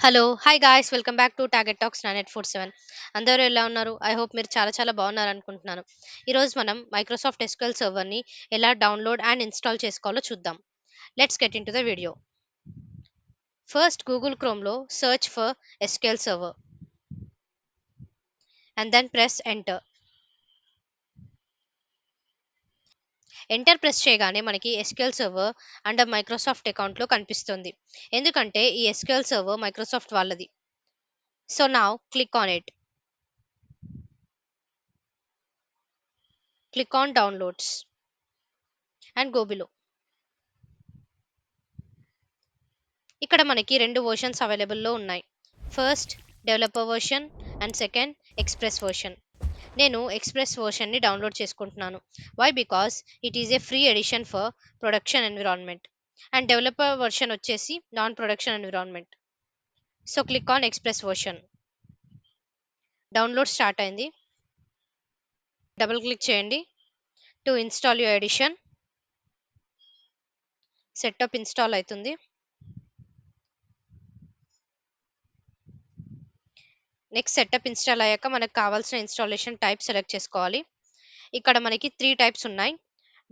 Hello! Hi guys! Welcome back to target talks 9847. అందరూ ఎలా ఉన్నారు? ఐ హోప్ మీరు చాలా చాలా బాగున్నారనుకుంటున్నాను. ఈరోజు మనం మైక్రోసాఫ్ట్ ఎస్‌క్యూఎల్ సర్వర్‌ని ఎలా డౌన్‌లోడ్ అండ్ ఇన్‌స్టాల్ చేసుకోవాలో చూద్దాం. Let's get into the video. First Google క్రోమ్‌లో search for SQL server and then press enter. Enter press చేయగానే మనకి ఎస్‌క్యూఎల్ సర్వర్ అండర్ మైక్రోసాఫ్ట్ అకౌంట్‌లో కనిపిస్తుంది. ఎందుకంటే ఈ ఎస్‌క్యూఎల్ సర్వర్ మైక్రోసాఫ్ట్ వాళ్ళది. So now click on it. Click on downloads and go below. ఇక్కడ మనకి 2 వెర్షన్స్ అవైలబుల్‌లో ఉన్నాయి. First developer version and second express version. నేను ఎక్స్‌ప్రెస్ వెర్షన్‌ని డౌన్‌లోడ్ చేసుకుంటున్నాను. Why? Because it is a free edition for production environment. And developer version వచ్చేసి non production environment. So click on express version. Download start అయింది. Double click చేయండి to install your edition. Setup install అయితుంది. Next setup install అయ్యాక మనకు కావాల్సిన installation type select చేసుకోవాలి. ఇక్కడ మనకి 3 టైప్స్ ఉన్నాయి.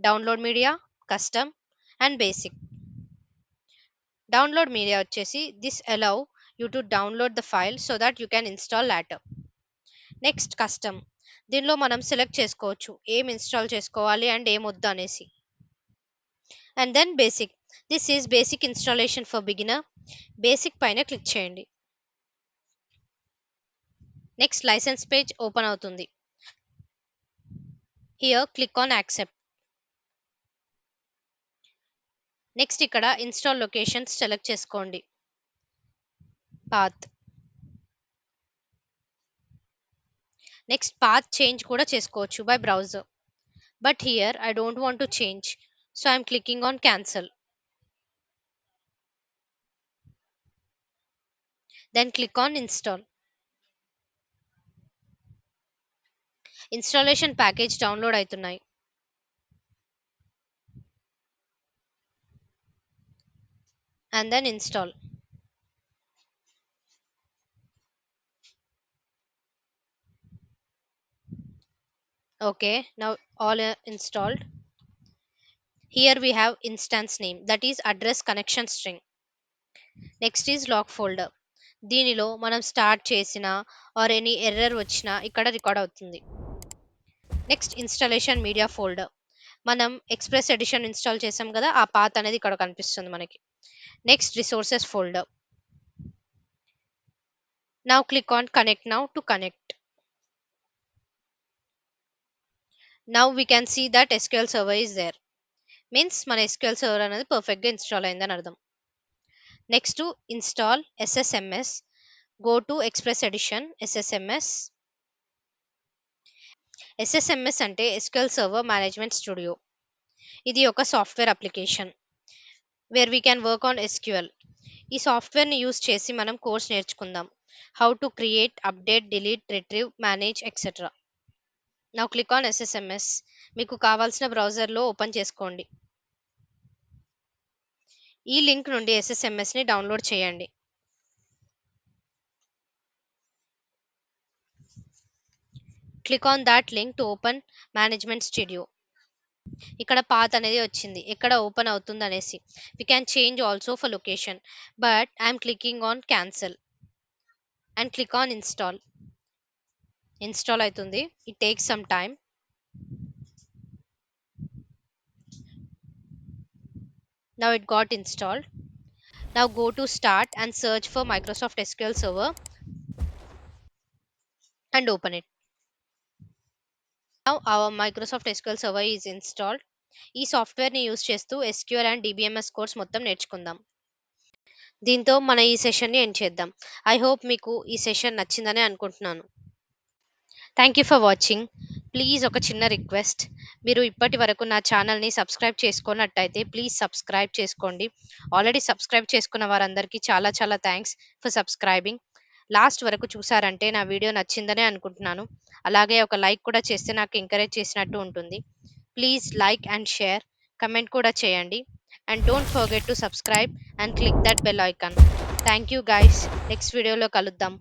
Download media, custom and basic. Download media వచ్చేసి this allow you to download the file so that you can install later. Next custom. దీనిలో మనం సెలెక్ట్ చేసుకోవచ్చు ఏం ఇన్‌స్టాల్ చేసుకోవాలి అండ్ ఏమొద్దు అనేసి. And then basic. This is basic installation for beginner. Basic పైన click చేయండి. నెక్స్ట్ లైసెన్స్ పేజ్ ఓపెన్ అవుతుంది. Here click on accept. Next ఇక్కడ ఇన్‌స్టాల్ లొకేషన్ సెలెక్ట్ చేసుకోండి. పాత్. నెక్స్ట్ పాత్ చేంజ్ కూడా చేసుకోవచ్చు by browser. But here I don't want to change, so I'm clicking on cancel. Then click on install. Installation package download అవుతున్నాయి. And then install. Okay, now all installed. Here we have instance name, that is address connection string. Next is log folder. దీనిలో మనం start చేసిన or any error వచ్చినా ఇక్కడ record అవుతుంది. Next installation media folder. మనం express edition install చేసాం కదా, ఆ పాత్ అనేది ఇక్కడ కనిపిస్తుంది మనకి. Next resources folder. Now click on connect now to connect. Now we can see that SQL server is there. Means మన SQL server అనేది పర్ఫెక్ట్ గా ఇన్‌స్టాల్ అయిందని అర్థం. Next to install SSMS. Go to Express Edition SSMS. SSMS అంటే SQL Server Management Studio. ఇది ఒక software application where we can work on SQL. ఈ సాఫ్ట్‌వేర్‌ని యూజ్ చేసి మనం కోర్స్ నేర్చుకుందాం. How to create, update, delete, retrieve, manage etcetera. Now click on SSMS. మీకు కావాల్సిన బ్రౌజర్‌లో ఓపెన్ చేసుకోండి. ఈ లింక్ నుండి SSMSని డౌన్లోడ్ చేయండి. Click on that link to open management studio. ఇక్కడ పాత్ అనేది వచ్చింది ఎక్కడ ఓపెన్ అవుతుంది అనేసి. We can change also for location, but I'm clicking on cancel and click on install. Install అవుతుంది. It takes some time. Now it got installed. Now go to start and search for Microsoft SQL server and open it. Now our Microsoft SQL server is installed. ఈ సాఫ్ట్వేర్ని use చేస్తూ SQL and DBMS course మొత్తం నేర్చుకుందాం. దీంతో మన ఈ సెషన్‌ని end చేద్దాం. I hope మీకు ఈ సెషన్ నచ్చిందని అనుకుంటున్నాను. Thank you for watching. Please ఒక చిన్న రిక్వెస్ట్. మీరు ఇప్పటి వరకు నా ఛానల్‌ని సబ్స్క్రైబ్ చేసుకున్నట్టయితే ప్లీజ్ సబ్స్క్రైబ్ చేసుకోండి. ఆల్రెడీ సబ్స్క్రైబ్ చేసుకున్న వారందరికీ చాలా చాలా థాంక్స్ ఫర్ సబ్స్క్రైబింగ్. లాస్ట్ వరకు చూసారంటే నా వీడియో నచ్చిందనే అనుకుంటున్నాను. అలాగే ఒక లైక్ కూడా చేస్తే నాకు ఎంకరేజ్ చేసినట్టు ఉంటుంది. Please like and share. Comment కూడా చేయండి. And don't forget to subscribe and click that bell icon. Thank you guys. Next వీడియోలో కలుద్దాం.